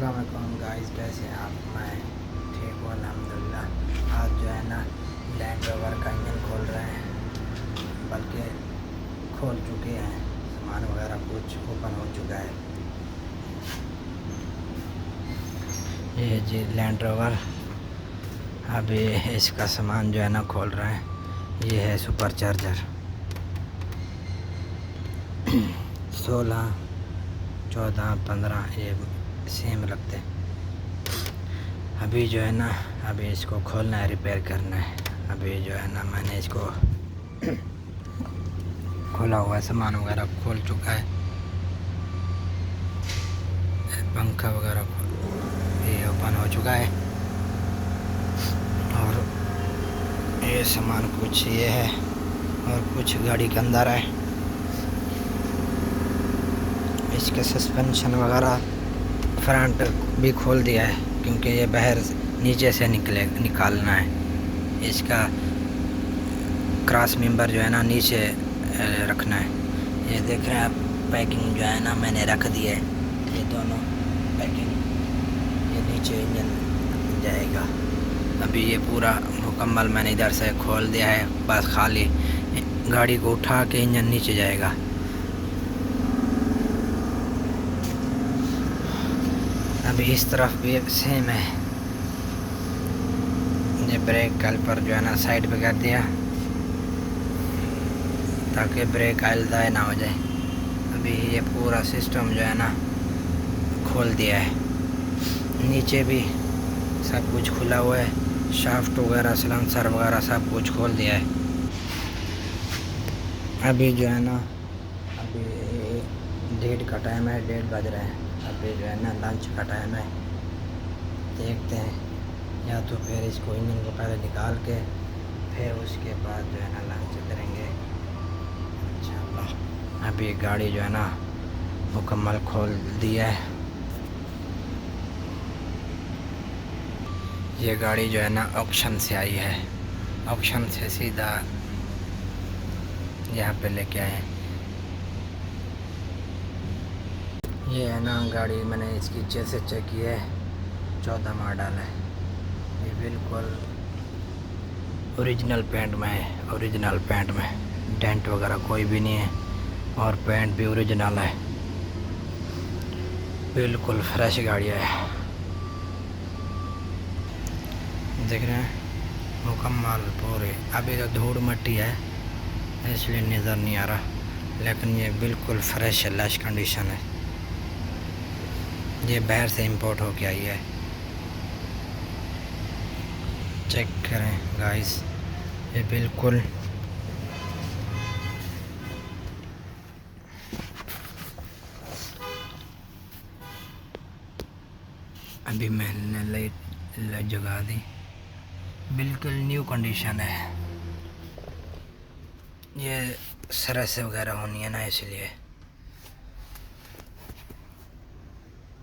अस्सलाम वालेकुम गाइस, कैसे हैं आप? मैं ठीक हूँ अल्हम्दुलिल्लाह। आज जो है ना लैंड रोवर का इंजन खोल रहे हैं, बल्कि खोल चुके हैं। सामान वगैरह कुछ ओपन हो चुका है। ये जी लैंड रोवर अभी इसका सामान जो है ना खोल रहे हैं। ये है सुपर चार्जर 16, 14, 15 ये सेम लगते हैं। अभी जो है ना अभी इसको खोलना है, रिपेयर करना है। अभी जो है ना मैंने इसको खोला हुआ है, सामान वगैरह खोल चुका है। पंखा वगैरह ये ओपन हो चुका है और ये सामान कुछ ये है और कुछ गाड़ी के अंदर है। इसके सस्पेंशन वगैरह फ्रंट भी खोल दिया है, क्योंकि ये बाहर नीचे से निकालना है। इसका क्रॉस मेंबर जो है ना नीचे रखना है। ये देख रहे हैं आप, पैकिंग जो है ना मैंने रख दी है। ये दोनों पैकिंग ये नीचे इंजन जाएगा। अभी ये पूरा मुकम्मल मैंने इधर से खोल दिया है, बस खाली गाड़ी को उठा के इंजन नीचे जाएगा। अभी इस तरफ भी सेम है। ये ब्रेक कैलिपर जो है ना साइड पे कर दिया, ताकि ब्रेक ऑयल ज़ाया ना हो जाए। अभी ये पूरा सिस्टम जो है ना खोल दिया है। नीचे भी सब कुछ खुला हुआ है, शाफ्ट वगैरह सिलेंसर वगैरह सब कुछ खोल दिया है। अभी जो है ना अभी 1:30 का टाइम है, 1:30 बज रहे हैं। अभी जो है ना लंच का टाइम है। देखते हैं, या तो फिर इसको इंजन को पहले निकाल के फिर उसके बाद जो है ना लंच करेंगे इंशाल्लाह। अभी गाड़ी जो है ना मुकम्मल खोल दिया है। ये गाड़ी जो है ना ऑक्शन से आई है, ऑक्शन से सीधा यहाँ पे लेके आए हैं। ये है ना गाड़ी, मैंने इसकी चेसिस चेक की है, 14 मॉडल है। ये बिल्कुल ओरिजिनल पेंट में है, ओरिजिनल पेंट में डेंट वगैरह कोई भी नहीं है और पेंट भी ओरिजिनल है। बिल्कुल फ्रेश गाड़ी है, देख रहे हैं मुकम्मल पूरे। अभी तो धूल मिट्टी है इसलिए नज़र नहीं आ रहा, लेकिन ये बिल्कुल फ्रेश है, लश कंडीशन है। ये बाहर से इंपोर्ट होके आई है। चेक करें गाइस, ये बिल्कुल अभी मैंने लाइट जगा दी, बिल्कुल न्यू कंडीशन है। ये सरस वगैरह होनी है ना, इसलिए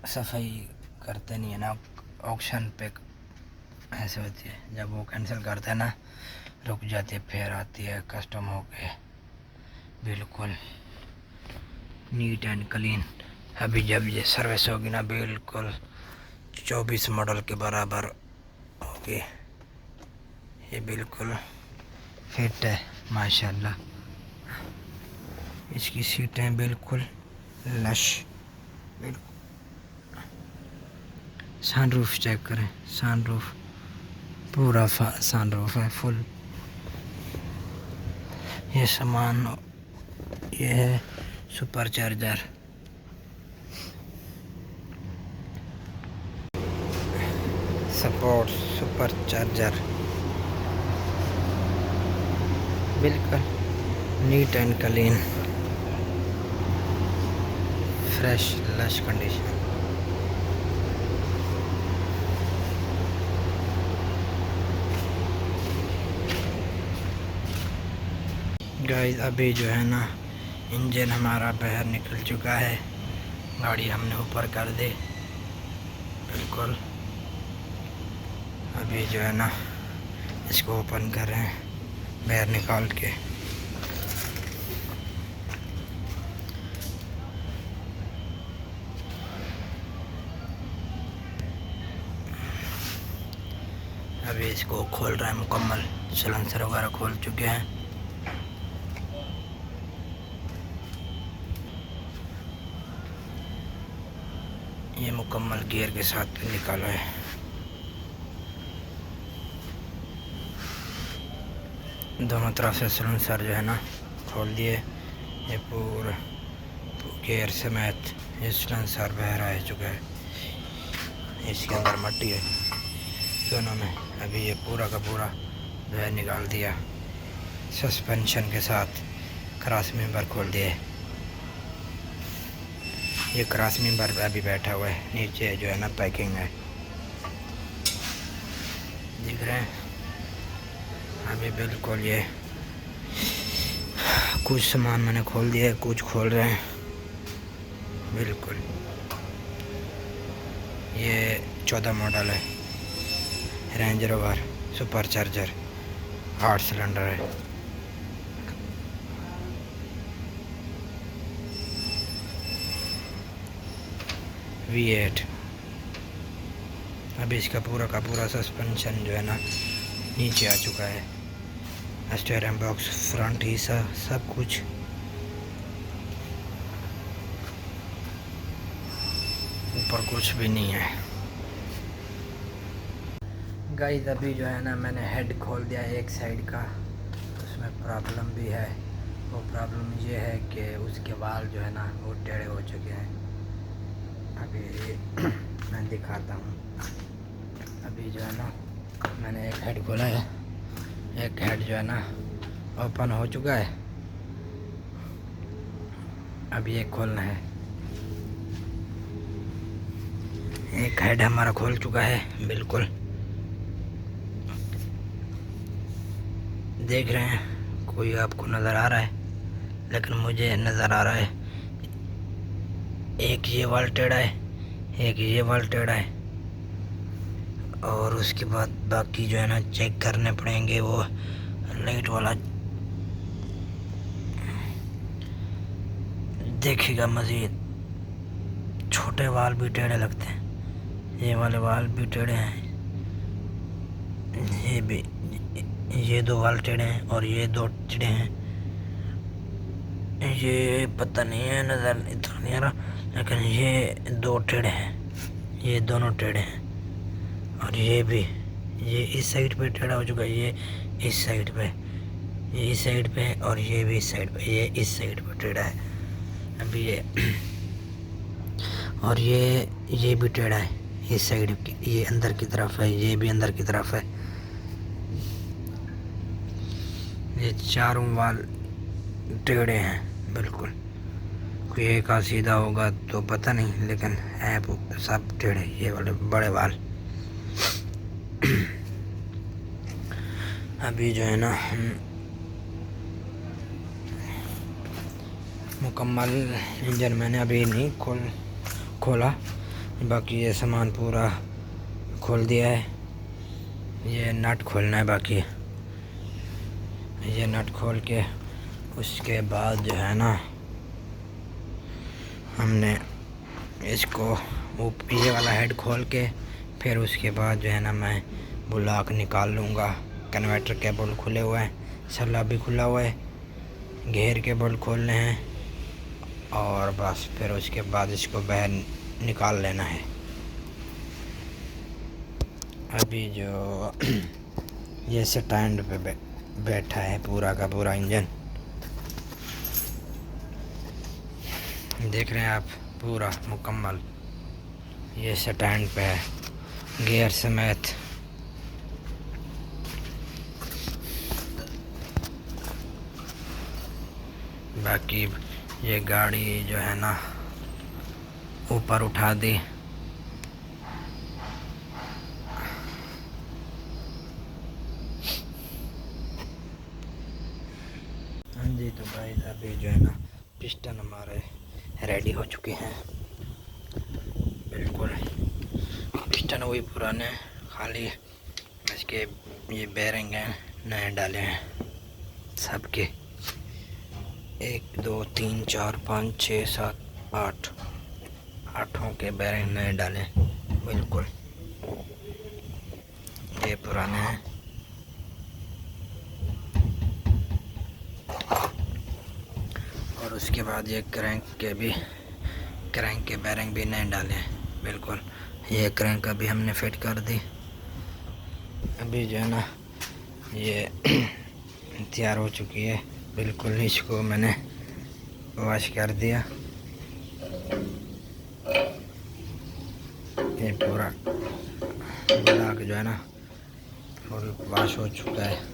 सफाई करते नहीं है ना। ऑक्शन पे ऐसे होती है, जब वो कैंसिल करते हैं ना रुक जाती है, फिर आती है कस्टम होके बिल्कुल नीट एंड क्लीन। अभी जब ये सर्विस होगी ना बिल्कुल 24 मॉडल के बराबर होगी। ये बिल्कुल फिट है माशाल्लाह। इसकी सीटें बिल्कुल लश, बिल्कुल। सनरूफ चेक करें, सनरूफ पूरा सनरूफ है फुल। ये सामान ये है super charger, support super charger, बिल्कुल neat and clean, fresh lush condition. Guys अभी जो है ना इंजन हमारा बाहर निकल चुका है, गाड़ी हमने ऊपर कर दी बिल्कुल। अभी जो है ना इसको ओपन कर रहे हैं बाहर निकाल के। अभी इसको खोल रहे हैं मुकम्मल, सलेंसर वगैरह खोल चुके हैं। ये मुकम्मल गियर के साथ निकाला है। दोनों तरफ से सलेंसर जो है ना खोल दिए। ये पूरा गियर समेत ये सलेंसर बह रहा है चुका है। इसके अंदर मट्टी है दोनों में। अभी ये पूरा का पूरा जो है निकाल दिया। सस्पेंशन के साथ क्रॉस मेंबर खोल दिए। ये क्रॉस मेंबर अभी बैठा हुआ है, नीचे जो है ना पैकिंग है, दिख रहे हैं। अभी बिल्कुल ये कुछ सामान मैंने खोल दिया, कुछ खोल रहे हैं बिल्कुल। ये 14 मॉडल है, range rover super charger 8 cylinder है। V8। अभी इसका पूरा का पूरा सस्पेंशन जो है ना नीचे आ चुका है। स्टीयरिंग बॉक्स, फ्रंट हिस्सा, सब कुछ। ऊपर कुछ भी नहीं है। गाइस अभी जो है ना मैंने हेड खोल दिया एक साइड का, उसमें प्रॉब्लम भी है। वो प्रॉब्लम ये है कि उसके बाल जो है ना वो टेढ़े हो चुके हैं। अभी मैं दिखाता हूँ। अभी जो है ना मैंने एक हेड खोला है, एक हेड जो है ना ओपन हो चुका है। अभी एक खोलना है। एक हेड हमारा खोल चुका है बिल्कुल, देख रहे हैं। कोई आपको नज़र आ रहा है, लेकिन मुझे नज़र आ रहा है। एक ये वाल टेढ़ा है, एक ये वाल टेढ़ा है, और उसके बाद बाकी जो है ना चेक करने पड़ेंगे। वो लाइट वाला देखिएगा मज़ीद। छोटे वाल भी टेढ़े लगते हैं, ये वाले वाल भी टेढ़े हैं, ये भी, ये 2 वाल टेढ़े हैं और ये 2 टेढ़े हैं। ये पता नहीं है, नज़र इतना नहीं आ रहा, लेकिन ये 2 टेढ़े हैं, ये दोनों टेढ़े हैं। और ये भी, ये इस साइड पे टेढ़ा हो चुका है, ये इस साइड पे, ये इस साइड पे, और ये भी इस साइड पे, ये इस साइड पे टेढ़ा है। अभी ये और ये भी टेढ़ा है इस साइड की, ये अंदर की तरफ है, ये भी अंदर की तरफ है। ये चारों वाल टेढ़े हैं बिल्कुल। कोई एक का सीधा होगा तो पता नहीं, लेकिन है सब टेढ़े, ये वाले बड़े वाल। अभी जो है ना मुकम्मल इंजन मैंने अभी नहीं खोला, बाकी ये सामान पूरा खोल दिया है। ये नट खोलना है बाकी। ये नट खोल के उसके बाद जो है ना हमने इसको ये वाला हेड खोल के फिर उसके बाद जो है ना मैं ब्लॉक निकाल लूँगा। कन्वर्टर केबल खुले हुए हैं, सल्ला भी खुला हुआ है, घेर केबल खोलने हैं, और बस फिर उसके बाद इसको बाहर निकाल लेना है। अभी जो ये स्टैंड पे बैठा है पूरा का पूरा इंजन, देख रहे हैं आप, पूरा मुकम्मल ये स्टैंड पे है, गियर समेत। बाकी ये गाड़ी जो है ना ऊपर उठा दी। हाँ जी, तो भाई अभी जो है ना पिस्टन हमारे रेडी हो चुके हैं बिल्कुल। पिस्टन वही पुराने, खाली इसके ये बेरिंग हैं नए डाले हैं सबके। 1 2 3 4 5 6 7 8 आठों के बेरिंग नए डाले बिल्कुल। ये पुराने हैं। और उसके बाद ये क्रैंक के बैरिंग भी नए डाले हैं बिल्कुल। ये क्रैंक अभी हमने फिट कर दी। अभी जो है ना ये तैयार हो चुकी है बिल्कुल। इसको मैंने वॉश कर दिया। ये पूरा ब्लॉक जो है ना फुल वॉश हो चुका है।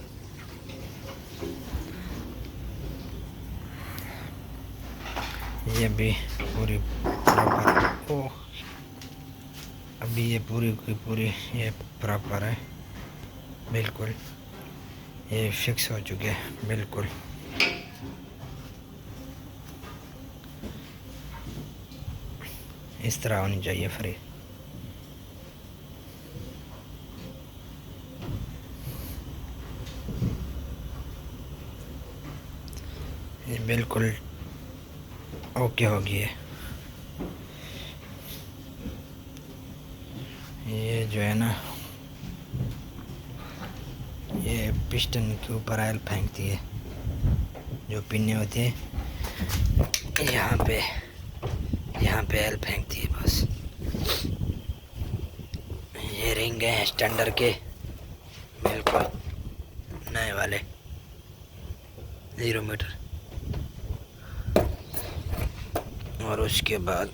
ये भी पूरी प्रॉपर अभी ये पूरी की पूरी ये प्रॉपर है बिल्कुल। ये फिक्स हो चुके हैं बिल्कुल। इस तरह होनी चाहिए फ्री। ये बिल्कुल ओके हो गई है। ये जो है ना ये पिस्टन के ऊपर ऑयल फेंकती है। जो पिन्ने होती है यहाँ पे ऑयल फेंकती है बस। ये रिंग है स्टैंडर्ड के बिल्कुल नए वाले 0 मीटर। और उसके बाद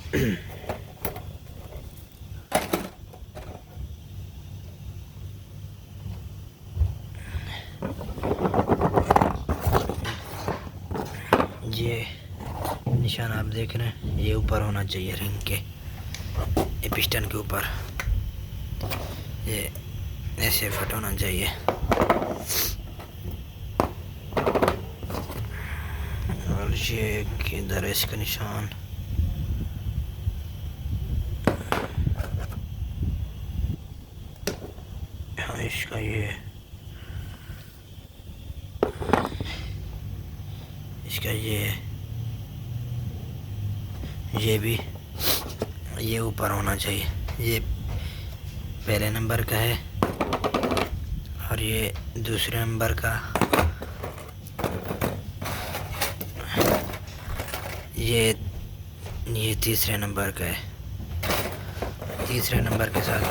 ये निशान आप देख रहे हैं, ये ऊपर होना चाहिए रिंग के, ये पिस्टन के ऊपर ये ऐसे फिट होना चाहिए। और ये किधर है इसका निशान, हाँ इसका ये भी ये ऊपर होना चाहिए। ये पहले नंबर का है और ये दूसरे नंबर का, ये तीसरे नंबर का है। तीसरे नंबर के साथ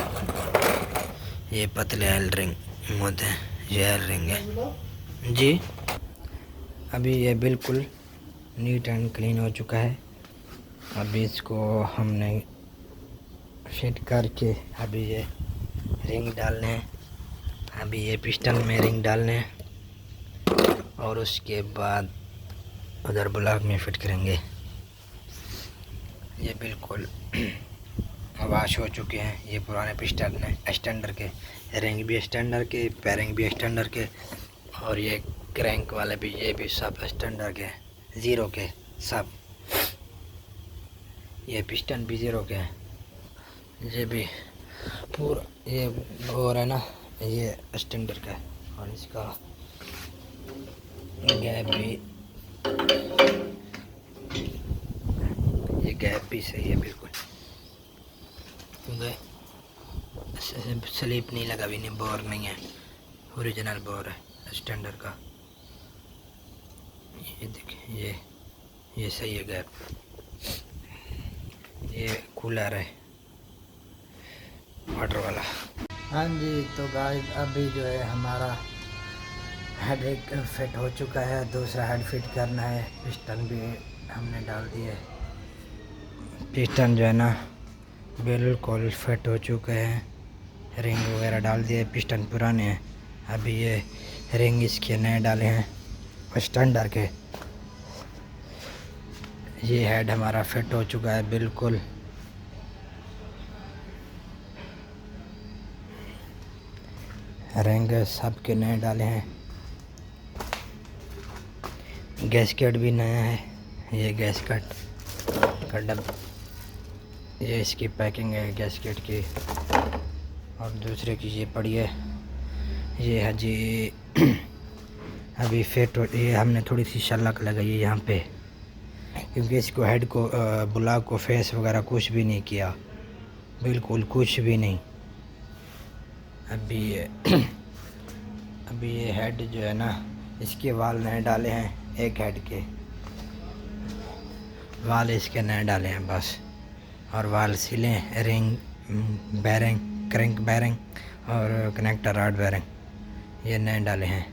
ये पतले एल रिंग होते हैं, ये एल रिंग है जी। अभी ये बिल्कुल नीट एंड क्लीन हो चुका है। अभी इसको हमने फिट करके अभी ये रिंग डालने हैं। अभी ये पिस्टन में रिंग डालने हैं और उसके बाद उधर ब्लॉक में फिट करेंगे। ये बिल्कुल वॉश हो चुके हैं। ये पुराने पिस्टन है स्टैंडर्ड के, रिंग भी स्टैंडर्ड के, पैरिंग भी स्टैंडर्ड के, और ये क्रैंक वाले भी, ये भी सब स्टैंडर्ड के 0 के सब। ये पिस्टन भी 0 के हैं। ये भी पूरा ये बोर है ना, ये स्टैंडर्ड का है। और इसका गैप भी, ये गैप भी सही है बिल्कुल, क्योंकि स्लिप नहीं लगा भी, नहीं बोर नहीं है, ओरिजिनल बोर है स्टैंडर्ड का। ये देखिए ये सही है गैप। ये कूलर है वाटर वाला। हाँ जी, तो गाइस अभी जो है हमारा हेड एक फिट हो चुका है, दूसरा हेड फिट करना है। पिस्टन भी हमने डाल दिए। पिस्टन जो है ना बिल्कुल फिट हो चुके हैं, रिंग वगैरह डाल दिए। पिस्टन पुराने हैं, अभी ये रिंग इसके नए डाले हैं स्टैंडर्ड के। ये हेड हमारा फिट हो चुका है बिल्कुल। रिंग सब के नए डाले हैं। गैसकेट भी नया है। ये गैसकेट का डब्बा, ये इसकी पैकिंग है गैसकेट की। और दूसरे की ये पड़ी है, ये है जी अभी फिट हो। ये हमने थोड़ी सी शलक लगाई है यहाँ पे, क्योंकि इसको हेड को ब्लॉक को फेस वगैरह कुछ भी नहीं किया, बिल्कुल कुछ भी नहीं। अभी ये हेड जो है ना, इसके वाल नए डाले हैं। एक हेड के वाल इसके नए डाले हैं बस, और वाल सिले, रिंग, बैरिंग, क्रैंक बैरिंग और कनेक्टर रॉड बैरिंग ये नए डाले हैं।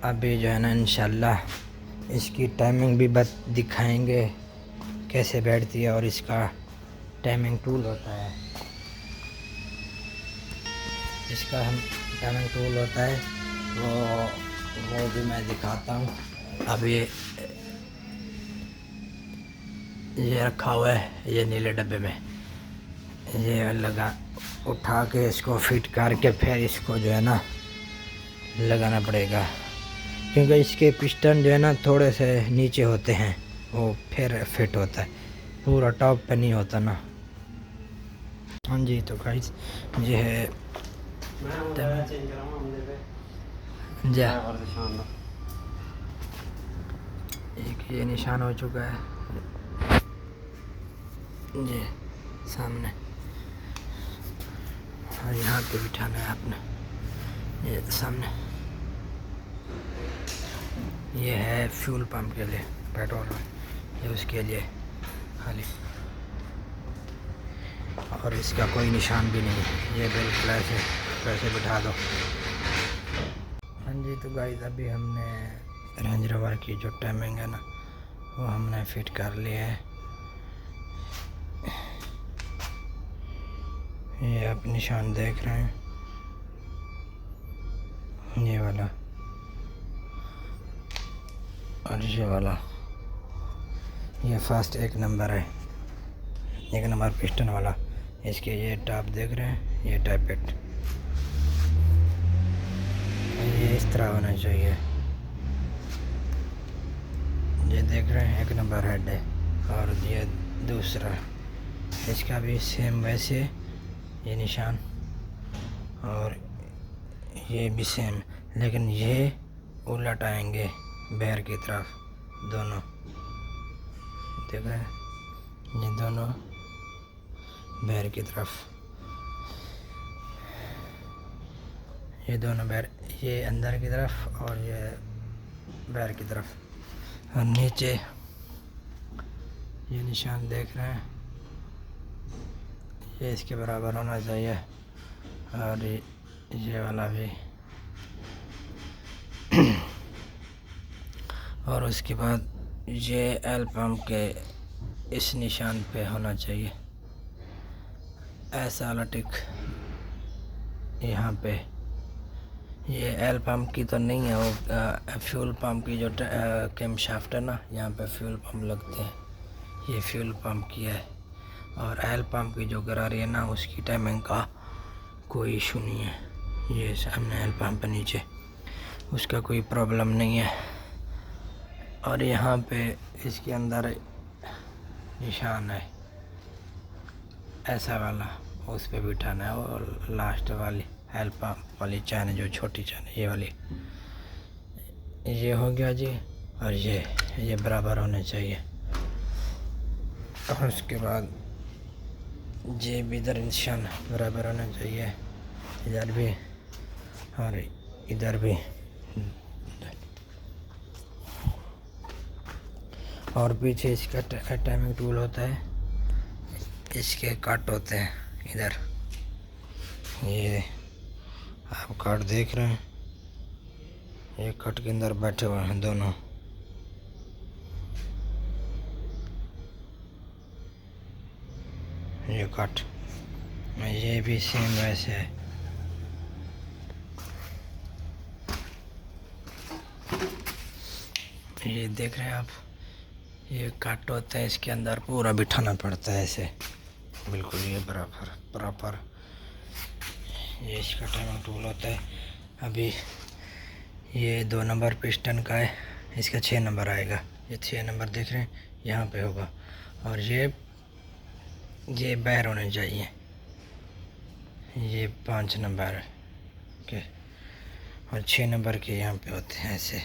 अभी जो है ना इंशाल्लाह इसकी टाइमिंग भी दिखाएंगे कैसे बैठती है, और इसका टाइमिंग टूल होता है, इसका हम टाइमिंग टूल होता है वो भी मैं दिखाता हूँ। अब ये रखा हुआ है ये नीले डब्बे में, ये लगा उठा के इसको फिट करके फिर इसको जो है ना लगाना पड़ेगा, क्योंकि इसके पिस्टन जो है ना थोड़े से नीचे होते हैं, वो फिर फिट होता है, पूरा टॉप पे नहीं होता ना। हाँ जी, तो गाइस ये है एक ये निशान हो चुका है ये सामने, और यहाँ पे बिठाना है आपने ये सामने। ये है फ्यूल पंप के लिए, पेट्रोल ये उसके लिए खाली, और इसका कोई निशान भी नहीं है, ये बिल्कुल ऐसे बिठा दो। हाँ जी, तो गाइस अभी हमने रेंज रोवर की जो टाइमिंग है ना वो हमने फिट कर लिया है। ये आप निशान देख रहे हैं, ये वाला और ये वाला, ये फर्स्ट एक नंबर है, एक नंबर पिस्टन वाला। इसके ये टॉप देख रहे हैं, ये टाइपेट, ये इस तरह होना चाहिए। ये देख रहे हैं एक नंबर हेड है, और ये दूसरा, इसका भी सेम वैसे ये निशान, और ये भी सेम, लेकिन ये उलट आएंगे बैर की तरफ दोनों, देख रहे हैं ये दोनों बैर की तरफ, ये दोनों बैर, ये अंदर की तरफ और ये बैर की तरफ, और नीचे ये निशान देख रहे हैं, ये इसके बराबर होना चाहिए, और ये वाला भी और उसके बाद ये एल पंप के इस निशान पे होना चाहिए, ऐसा वाला टिक यहाँ पे। ये एल पंप की तो नहीं है, वो फ्यूल पंप की जो कैम शाफ्ट है ना, यहाँ पे फ्यूल पंप लगते हैं, ये फ्यूल पंप की है। और एल पंप की जो गरारी है ना, उसकी टाइमिंग का कोई इशू नहीं है, ये सामने एल पंप नीचे, उसका कोई प्रॉब्लम नहीं है। और यहाँ पे इसके अंदर निशान है ऐसा वाला, उस पर बिठाना है, और लास्ट वाली एल पंप वाली चैन है, जो छोटी चैन है, ये वाली, ये हो गया जी। और ये बराबर होने चाहिए, और उसके बाद ये भी इधर निशान बराबर होना चाहिए, इधर भी और इधर भी, और पीछे इसका टाइमिंग टूल होता है, इसके कट होते हैं इधर, ये आप कट देख रहे हैं, ये कट के अंदर बैठे हुए हैं दोनों, ये कट, ये भी सेम वैसे है। ये देख रहे हैं आप, ये कट होता है, इसके अंदर पूरा बिठाना पड़ता है ऐसे बिल्कुल, ये बराबर प्रॉपर, ये इसका टाइमिंग टूल होता है। अभी ये 2 नंबर पिस्टन का है, इसका 6 नंबर आएगा, ये 6 नंबर देख रहे हैं यहाँ पे होगा, और ये बैर होने चाहिए, ये 5 नंबर के, और 6 नंबर के यहाँ पे होते हैं ऐसे,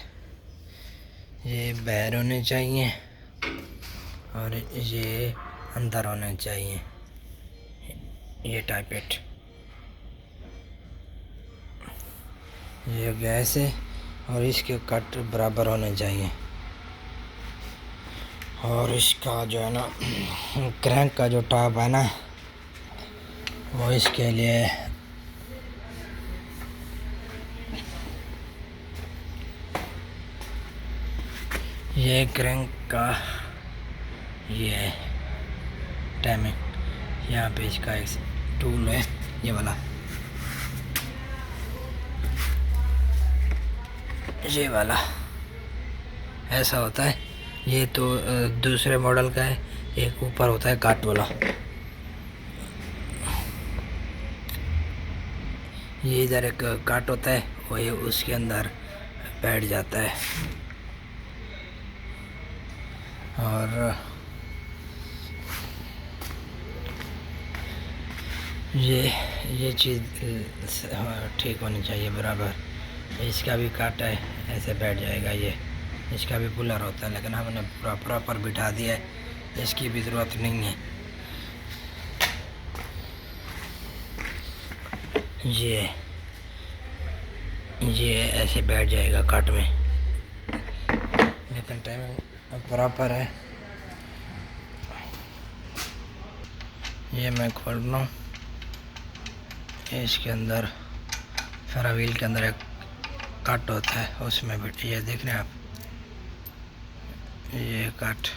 ये बैर होने चाहिए, और ये अंदर होने चाहिए, ये टाइप इट, ये गैस है और इसके कट बराबर होने चाहिए। और इसका जो है ना क्रैंक का जो टॉप है ना वो इसके लिए ये क्रैंक का ये टाइमिंग, यहाँ पे इसका एक टूल है ये वाला, ये वाला ऐसा होता है। ये तो दूसरे मॉडल का है, एक ऊपर होता है काट वाला, ये इधर एक काट होता है वो ये उसके अंदर बैठ जाता है। और ये चीज़ ठीक होनी चाहिए बराबर। इसका भी काट है ऐसे बैठ जाएगा, ये इसका भी पुलर होता है, लेकिन हमने पूरा प्रॉपर बिठा दिया है, इसकी भी ज़रूरत नहीं है। ये ऐसे बैठ जाएगा काट में, लेकिन टाइमिंग प्रॉपर है। ये मैं खोल रहा हूँ, इसके अंदर फेरा व्हील के अंदर एक कट होता है, उसमें भी ये देख रहे हैं आप, ये कट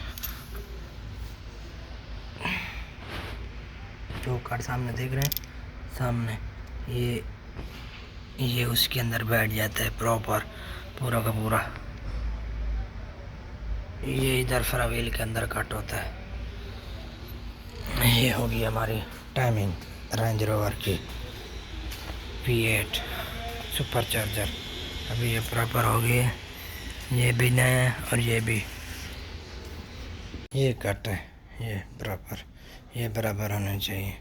जो कट सामने देख रहे हैं सामने, ये उसके अंदर बैठ जाता है प्रॉपर पूरा का पूरा। ये इधर फेरा व्हील के अंदर कट होता है। ये होगी हमारी टाइमिंग रेंज रोवर की V8 सुपर चार्जर। अभी ये प्रॉपर हो गई है, ये भी नया है और ये भी। ये कट है, ये प्रॉपर, ये बराबर होना चाहिए।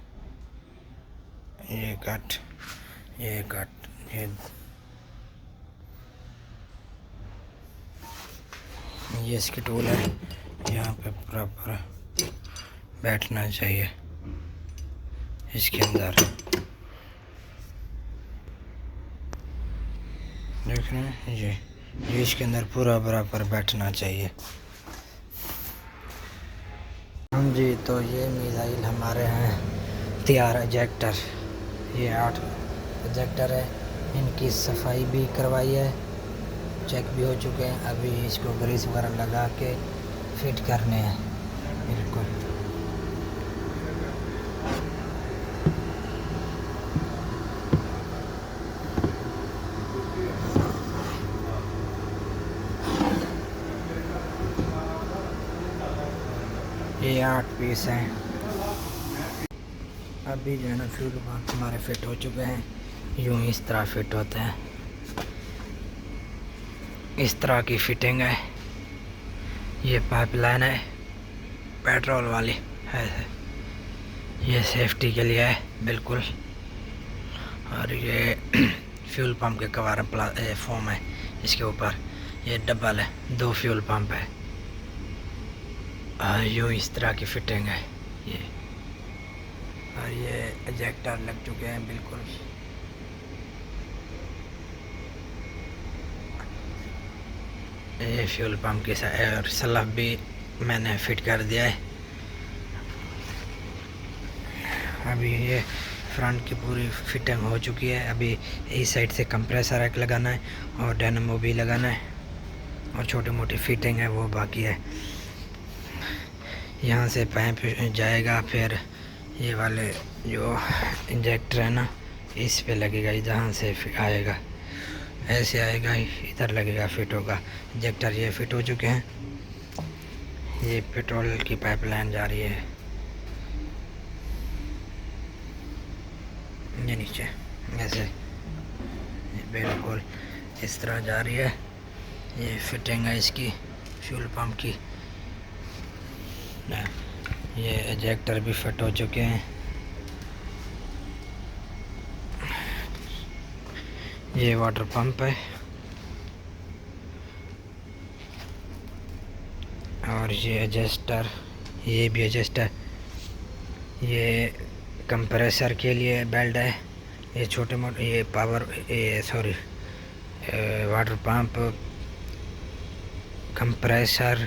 ये कट, ये इसकी टूल है, यहाँ पे प्रॉपर बैठना चाहिए इसके अंदर, देख रहे हैं ये इसके अंदर पूरा बराबर बैठना चाहिए। हम जी तो ये मिसाइल हमारे हैं तैयार। एजेक्टर, ये 8 एजेक्टर है, इनकी सफाई भी करवाई है, चेक भी हो चुके हैं। अभी इसको ग्रीस वगैरह लगा के फिट करने हैं बिल्कुल। ये 8 पीस हैं। अभी जो है ना फ्यूल पम्प हमारे फिट हो चुके हैं। यूँ इस तरह फिट होता है, इस तरह की फिटिंग है। ये पाइपलाइन है पेट्रोल वाली है, ये सेफ्टी के लिए है बिल्कुल। और ये फ्यूल पंप के कवर फोम है इसके ऊपर, ये डबल है, 2 फ्यूल पंप है। यूँ इस तरह की फिटिंग है ये। और ये एजेक्टर लग चुके हैं बिल्कुल। ये फ्यूल पंप के और स्लैब भी मैंने फिट कर दिया है। अभी ये फ्रंट की पूरी फिटिंग हो चुकी है। अभी इस साइड से कंप्रेसर एक लगाना है और डायनामो भी लगाना है, और छोटी मोटी फिटिंग है वो बाकी है। यहाँ से पाइप जाएगा, फिर ये वाले जो इंजेक्टर है ना इस पे लगेगा, जहाँ से आएगा ऐसे आएगा, इधर लगेगा, फिट होगा इंजेक्टर। ये फिट हो चुके हैं। ये पेट्रोल की पाइपलाइन जा रही है, ये नीचे ऐसे बिल्कुल इस तरह जा रही है। ये फिटिंग है इसकी फ्यूल पंप की। ये एजेक्टर भी फिट हो चुके हैं। ये वाटर पंप है, और ये एडजस्टर, ये भी एडजस्टर, ये कंप्रेसर के लिए बेल्ट है। ये छोटे मोटे ये पावर ये सॉरी वाटर पंप, कंप्रेसर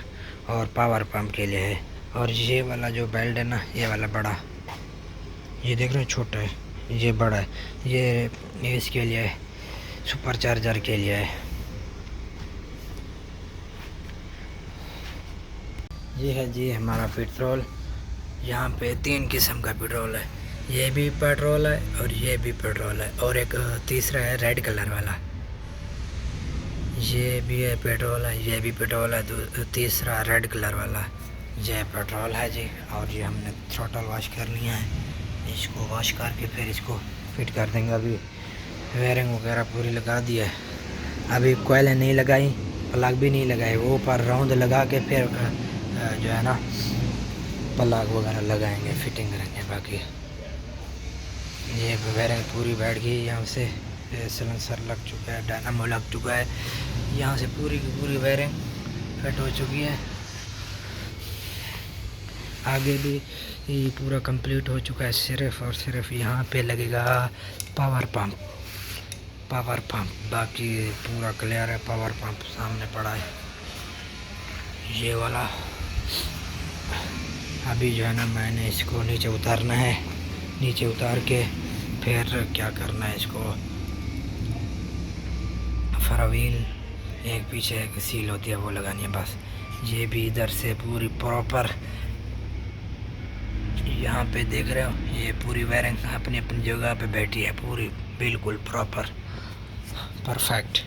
और पावर पंप के लिए है। और ये वाला जो बेल्ट है ना, ये वाला बड़ा, ये देख रहे हो छोटा है, ये बड़ा है, ये इसके लिए है, सुपर चार्जर के लिए है। ये है जी हमारा पेट्रोल। यहाँ पे 3 किस्म का पेट्रोल है, ये भी पेट्रोल है और ये भी पेट्रोल है, और एक तीसरा है रेड कलर वाला, ये भी है पेट्रोल है, ये भी पेट्रोल है, तीसरा रेड कलर वाला ये पेट्रोल है जी। और ये हमने थ्रोटल वॉश कर लिया है, इसको वॉश करके फिर इसको फिट कर देंगे। अभी वायरिंग वगैरह पूरी लगा दी है, अभी कोयलें नहीं लगाई, प्लग भी नहीं लगाए, वो ऊपर राउंड लगा के फिर जो है ना प्लग वगैरह लगाएंगे, फिटिंग करेंगे। बाकी ये वायरिंग पूरी बैठ गई, यहाँ से सिलेंसर लग चुका है, डायनामो लग चुका है, यहाँ से पूरी की पूरी वायरिंग फिट हो चुकी है। आगे भी ये पूरा कंप्लीट हो चुका है, सिर्फ और सिर्फ यहाँ पे लगेगा पावर पंप। बाकी पूरा क्लियर है, पावर पंप सामने पड़ा है ये वाला। अभी जो है ना मैंने इसको नीचे उतारना है, नीचे उतार के फिर क्या करना है, इसको फरवील एक पीछे एक सील होती है वो लगानी है बस। ये भी इधर से पूरी प्रॉपर, यहाँ पे देख रहे हो ये पूरी वायरिंग अपनी अपनी जगह पे बैठी है, पूरी बिल्कुल प्रॉपर परफेक्ट।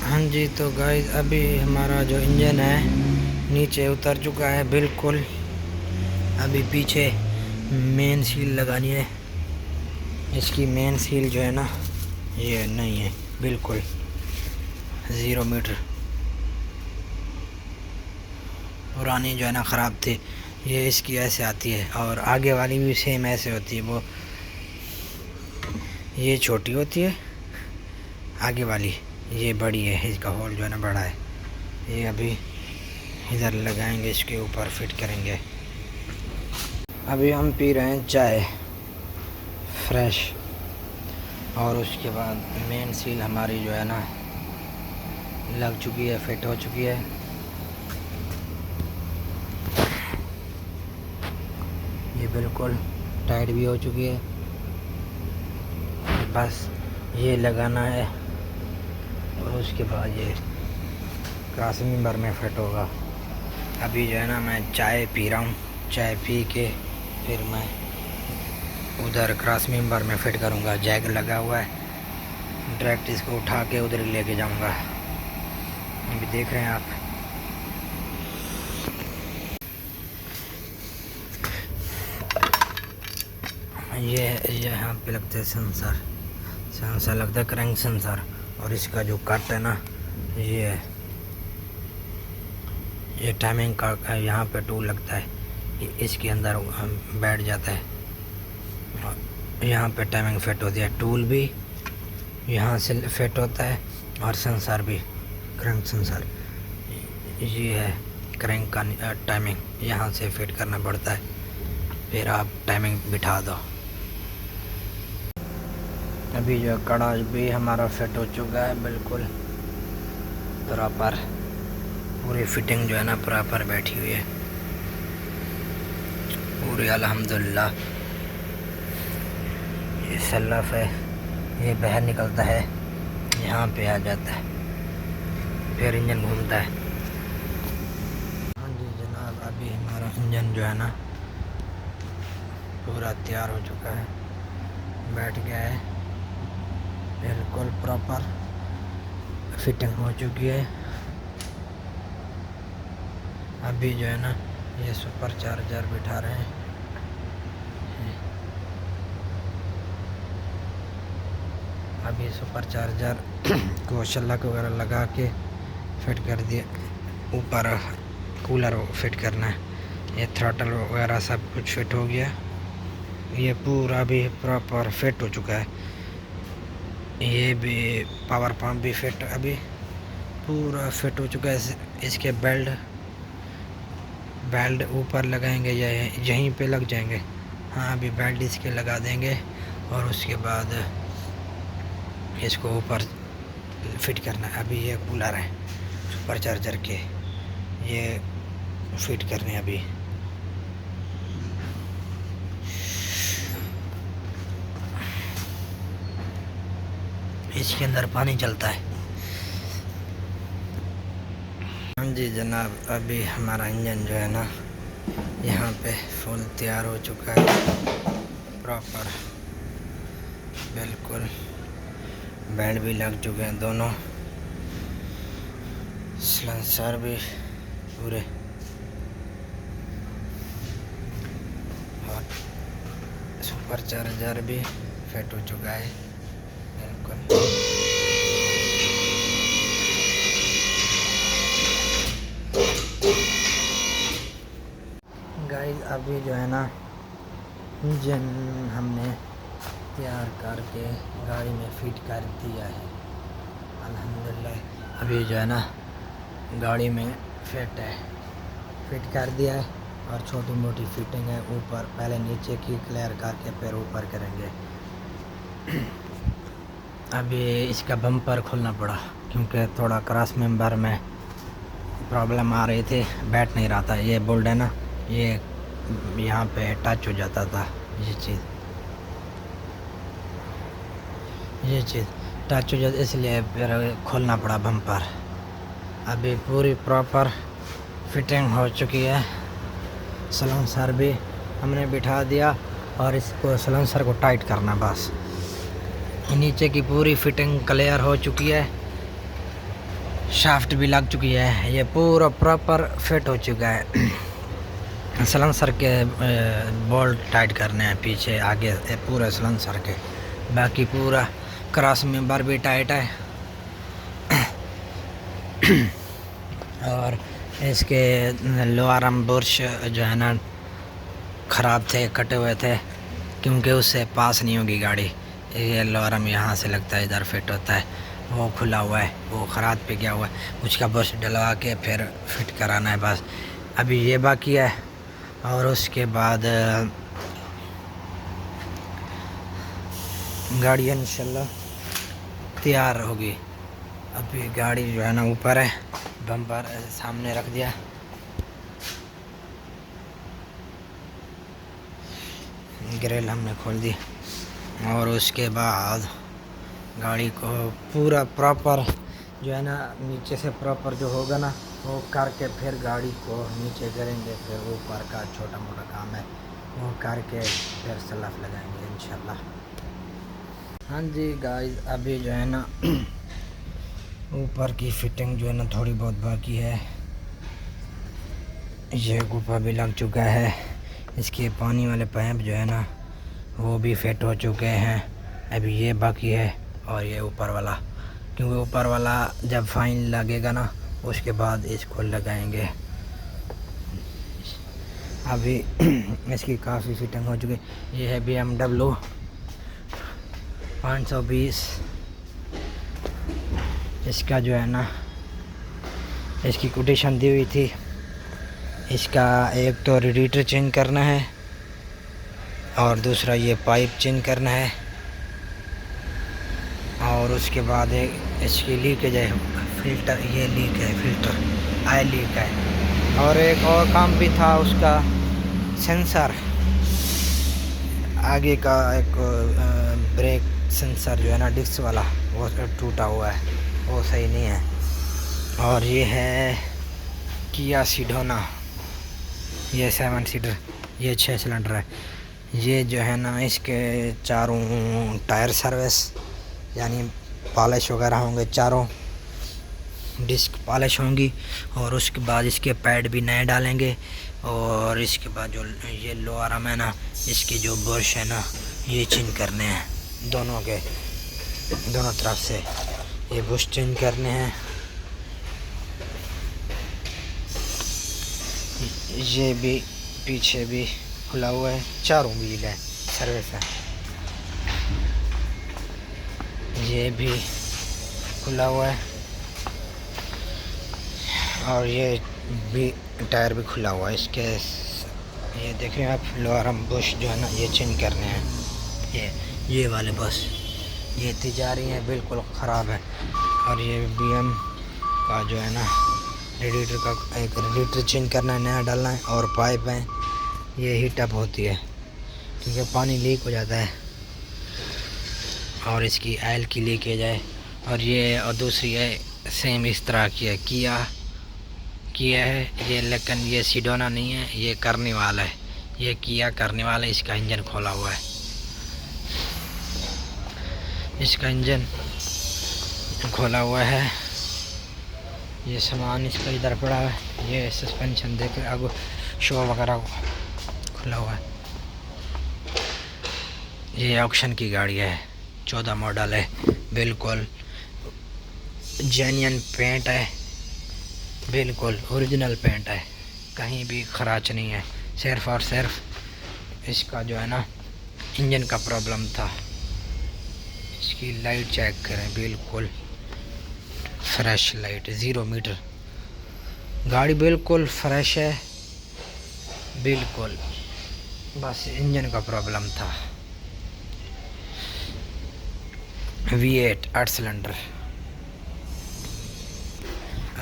हाँ जी, तो गाइस अभी हमारा जो इंजन है नीचे उतर चुका है बिल्कुल। अभी पीछे मेन सील लगानी है, इसकी मेन सील जो है ना ये नहीं है, बिल्कुल 0 मीटर पुरानी जो है ना ख़राब थी, ये इसकी ऐसे आती है। और आगे वाली भी सेम ऐसे होती है, वो ये छोटी होती है आगे वाली, ये बड़ी है, इसका होल जो है ना बड़ा है। ये अभी इधर लगाएंगे, इसके ऊपर फिट करेंगे। अभी हम पी रहे हैं चाय फ्रेश, और उसके बाद मेन सील हमारी जो है ना लग चुकी है, फिट हो चुकी है। ये बिल्कुल टाइट भी हो चुकी है, बस ये लगाना है और उसके बाद ये क्रॉस मेंबर में फिट होगा। अभी जो है ना मैं चाय पी रहा हूँ, चाय पी के फिर मैं उधर क्रॉस मेंबर में फिट करूँगा। जैक लगा हुआ है, डायरेक्ट इसको उठा के उधर लेके जाऊँगा। अभी देख रहे हैं आप, ये यहाँ पे लगता है सेंसर लगता है, क्रैंक सेंसर। और इसका जो कट है ना ये टाइमिंग का यहाँ पे टूल लगता है, इसके अंदर बैठ जाता है, यहाँ पे टाइमिंग फिट होती है। टूल भी यहाँ से फिट होता है और सेंसर भी, क्रैंक सेंसर ये है। क्रैंक का टाइमिंग यहाँ से फिट करना पड़ता है, फिर आप टाइमिंग बिठा दो। अभी जो कड़ा भी हमारा फिट हो चुका है बिल्कुल प्रॉपर, पूरी फिटिंग जो है ना प्रॉपर बैठी हुई है पूरी, अल्हम्दुलिल्लाह। ये सल्लफ है, ये बाहर निकलता है, यहाँ पे आ जाता है, फिर इंजन घूमता है। हाँ जी जनाब, अभी हमारा इंजन जो है ना पूरा तैयार हो चुका है, बैठ गया है, बिल्कुल प्रॉपर फिटिंग हो चुकी है। अभी जो है ना ये सुपर चार्जर बिठा रहे हैं, अभी सुपर चार्जर को शलक वगैरह लगा के फिट कर दिया। ऊपर कूलर फिट करना है, ये थ्रॉटल वगैरह सब कुछ फिट हो गया, ये पूरा भी प्रॉपर फिट हो चुका है। ये भी पावर पंप भी फिट, अभी पूरा फिट हो चुका है। इसके बेल्ट बेल्ट ऊपर लगाएंगे या यहीं पे लग जाएंगे। हाँ, अभी बेल्ट इसके लगा देंगे और उसके बाद इसको ऊपर फिट करना है। अभी ये कूलर है सुपर चार्जर के, ये फिट करने हैं अभी। इसके अंदर पानी चलता है। हाँ जी जनाब, अभी हमारा इंजन जो है ना यहाँ पे फुल तैयार हो चुका है, प्रॉपर बिल्कुल। बैंड भी लग चुके हैं दोनों, सिलेंसर भी पूरे, और सुपर चार्जर भी फिट हो चुका है बिल्कुल। गाइस अभी जो है ना इंजन हमने तैयार करके गाड़ी में फिट कर दिया है अल्हम्दुलिल्लाह। अभी जो है ना गाड़ी में फिट कर दिया है और छोटी मोटी फिटिंग है ऊपर, पहले नीचे की क्लियर करके फिर ऊपर करेंगे। अभी इसका बम्पर खोलना पड़ा क्योंकि थोड़ा क्रॉस मेंबर में प्रॉब्लम आ रही थी, बैठ नहीं रहा था। ये बोल्ट है ना, ये यहाँ पे टच हो जाता था, ये चीज़ टच हो जाती, इसलिए फिर खोलना पड़ा बम्पर। अभी पूरी प्रॉपर फिटिंग हो चुकी है, सिलेंसर भी हमने बिठा दिया और इसको सिलेंसर को टाइट करना बस। नीचे की पूरी फिटिंग क्लियर हो चुकी है, शाफ्ट भी लग चुकी है, ये पूरा प्रॉपर फिट हो चुका है। सिलेंसर के बोल्ट टाइट करने हैं पीछे आगे पूरे सिलेंसर के, बाकी पूरा क्रॉस मेंबर भी टाइट है। और इसके लोअर आर्म बुर्श जो है ना ख़राब थे, कटे हुए थे, क्योंकि उससे पास नहीं होगी गाड़ी। ये लोअर आर्म यहाँ से लगता है इधर फिट होता है, वो खुला हुआ है, वो ख़राब पे गया हुआ है, उसका बुर्श डलवा के फिर फिट कराना है बस। अभी ये बाकी है और उसके बाद गाड़ी इंशाल्लाह तैयार होगी। अभी गाड़ी जो है ना ऊपर है, बम्पर सामने रख दिया, ग्रिल हमने खोल दी और उसके बाद गाड़ी को पूरा प्रॉपर जो है ना नीचे से प्रॉपर जो होगा ना वो करके फिर गाड़ी को नीचे करेंगे, फिर ऊपर का छोटा मोटा काम है वो करके फिर सलाफ लगाएंगे इंशाल्लाह। हाँ जी गाइस, अभी जो है ना ऊपर की फिटिंग जो है ना थोड़ी बहुत बाकी है। ये गुफा भी लग चुका है, इसके पानी वाले पाइप जो है ना वो भी फिट हो चुके हैं। अभी ये बाकी है और ये ऊपर वाला, क्योंकि ऊपर वाला जब फाइन लगेगा ना उसके बाद इसको लगाएंगे। अभी इसकी काफ़ी फिटिंग हो चुकी है। ये है BMW 520, इसका जो है ना इसकी कोटेशन दी हुई थी। इसका एक तो रेडिएटर चेंज करना है और दूसरा ये पाइप चेंज करना है, और उसके बाद एक इसकी लीकेज है, फिल्टर ये लीक है, फिल्टर आयल लीक है, और एक और काम भी था उसका सेंसर आगे का, एक ब्रेक सेंसर जो है ना डिस्क वाला वो टूटा हुआ है, वो सही नहीं है। और ये है किया सिडोना, ये 7 सीटर, ये 6 सिलेंडर है। ये जो है ना इसके चारों टायर सर्विस यानी पॉलिश वगैरह होंगे, चारों डिस्क पॉलिश होंगी, और उसके बाद इसके पैड भी नए डालेंगे। और इसके बाद जो ये लोअर आर्म है ना इसकी जो बुश है ना ये चेंज करने हैं, दोनों तरफ से ये बुश चेंज करने हैं। ये भी पीछे भी खुला हुआ है, चारों व्हील है सर्विस है, ये भी खुला हुआ है, और ये भी टायर भी खुला हुआ है इसके। ये देख रहे हैं आप, लोअर हम बुश जो है ना ये चेंज करने हैं। ये वाले बस ये तिजारी हैं, बिल्कुल ख़राब है। और ये BM का जो है ना रेडिएटर का एक रेडिएटर चेंज करना है, नया डालना है। और पाइप है ये हीट अप होती है क्योंकि पानी लीक हो जाता है, और इसकी ऑयल की लीकेज है। और ये और दूसरी है सेम इस तरह की है, किया है ये, लेकिन ये सिडोना नहीं है, ये कार्निवाल है। ये किया कार्निवाल है, इसका इंजन खोला हुआ है। इसका इंजन खोला हुआ है। ये सामान इसका इधर पड़ा है। ये सस्पेंशन देख आगे शो वगैरह खुला हुआ है। ये ऑक्शन की गाड़ी है, 14 मॉडल है, बिल्कुल जेन्युइन पेंट है, बिल्कुल ओरिजिनल पेंट है, कहीं भी खराच नहीं है। सिर्फ और सिर्फ इसका जो है ना इंजन का प्रॉब्लम था। इसकी लाइट चेक करें, बिल्कुल फ्रेश लाइट, 0 मीटर। गाड़ी बिल्कुल फ्रेश है, बिल्कुल, बस इंजन का प्रॉब्लम था। V8 8 cylinder.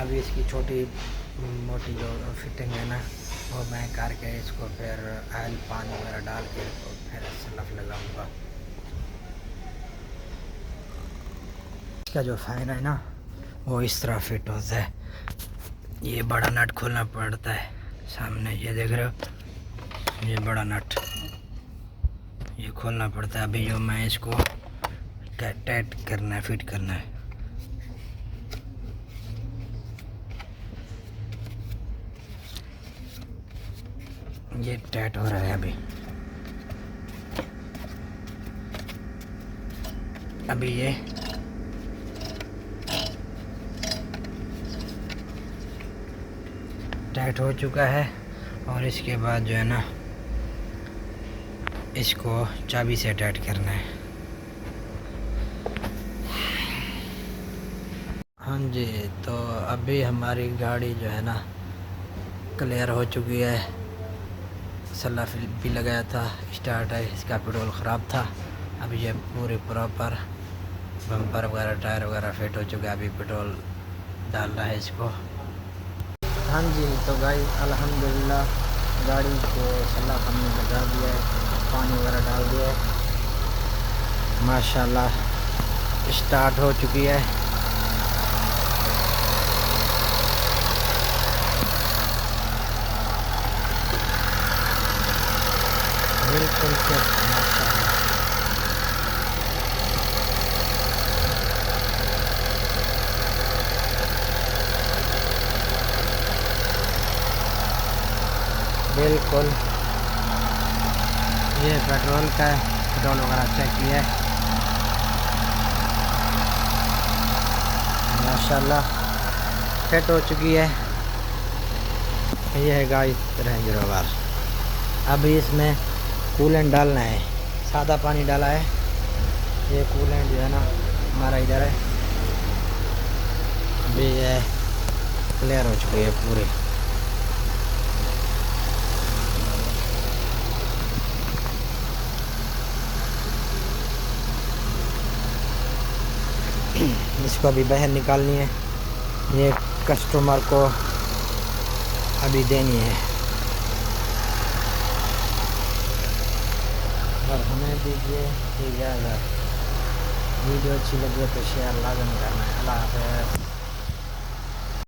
अभी इसकी छोटी मोटी जो फिटिंग है ना वो मैं करके इसको फिर ऑयल पानी वगैरह डाल के फिर सलफ लगाऊंगा। इसका जो फैन है ना वो इस तरह फिट होता है। ये बड़ा नट खोलना पड़ता है, सामने ये देख रहे हो, ये बड़ा नट ये खोलना पड़ता है। अभी जो मैं इसको टाइट करना है, फिट करना है। ये टाइट हो रहा है अभी ये टाइट हो चुका है। और इसके बाद जो है ना इसको चाबी से टाइट करना है। हाँ जी, तो अभी हमारी गाड़ी जो है ना क्लियर हो चुकी है। सलाह भी लगाया था, स्टार्ट है, इसका पेट्रोल ख़राब था। अभी ये पूरे प्रॉपर बम्पर वगैरह टायर वगैरह फिट हो चुका है। अभी पेट्रोल डाल रहा है इसको। हाँ जी, तो गाइस अल्हम्दुलिल्लाह गाड़ी को सलाह हमने लगा दिया है, पानी वगैरह डाल दिया है, माशाल्लाह स्टार्ट हो चुकी है। बिल्कुल माशाल्लाह। बिल्कुल ये पेट्रोल का पेट्रोल वगैरह चेक किया है, माशाल्लाह फिट हो चुकी है। ये है गाइस रेंज रोवर। अभी इसमें कूलेंट डालना है, सादा पानी डाला है। ये कूलेंट जो है ना हमारा इधर है। अभी ये क्लियर हो चुकी है पूरी। इसको अभी बाहर निकालनी है, ये कस्टमर को अभी देनी है। और हमें दीजिए इजाज़त। वीडियो अच्छी लगी तो शेयर लाजम करना है। अल्लाह हाफ़िज़।